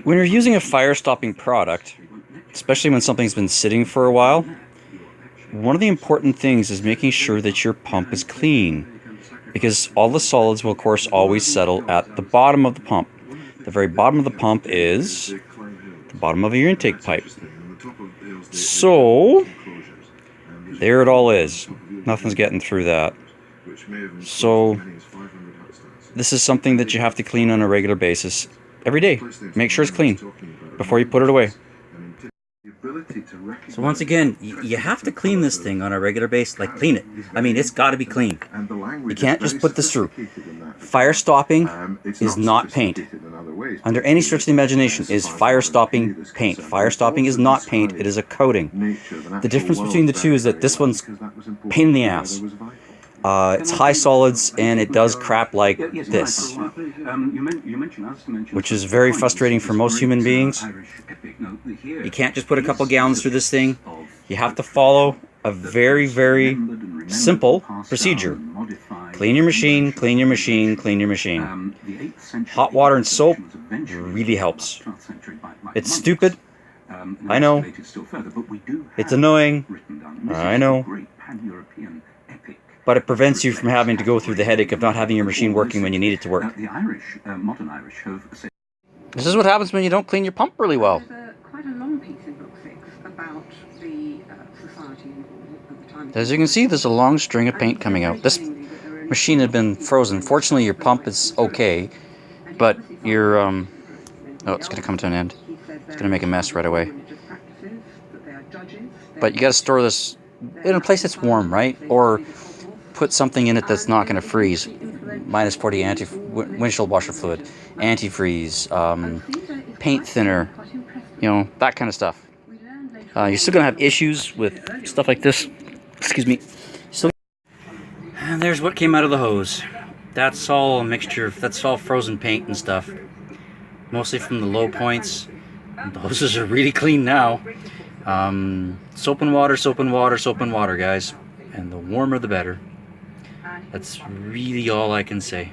When you're using a fire-stopping product, especially when something's been sitting for a while, one of the important things is making sure that your pump is clean, because all the solids will of course always settle at the bottom of the pump. The very bottom of the pump is the bottom of your intake pipe. So there it all is. Nothing's getting through that. So this is something that you have to clean on a regular basis every day. Make sure it's clean before you put it away. So once again, you have to clean this thing on a regular basis, like clean it. I mean, it's got to be clean. You can't just put this through. Fire stopping is not paint. Under any stretch of the imagination is fire stopping paint. Fire stopping is not paint, it is a coating. The difference between the two is that this one's pain in the ass. It's high solids and it does crap like this, which is very frustrating for most human beings. You can't just put a couple gallons through this thing. You have to follow a very, very simple procedure. Clean your machine, clean your machine, clean your machine. Hot water and soap really helps. It's stupid. I know. It's annoying. I know. But it prevents you from having to go through the headache of not having your machine working when you need it to work. This is what happens when you don't clean your pump really well. Quite a long piece in book 6 about the society at the time. As you can see, there's a long string of paint coming out. This machine had been frozen. Fortunately, your pump is okay, but your oh, it's going to come to an end. It's going to make a mess right away. But you got to store this in a place that's warm, right? Or put something in it that's not going to freeze. Minus 40 windshield washer fluid, antifreeze, paint thinner, you know, that kind of stuff. You're still going to have issues with stuff like this. Excuse me. And there's what came out of the hose. That's all a mixture, that's all frozen paint and stuff. Mostly from the low points. The hoses are really clean now. Soap and water, soap and water, soap and water, guys. And the warmer the better. That's really all I can say.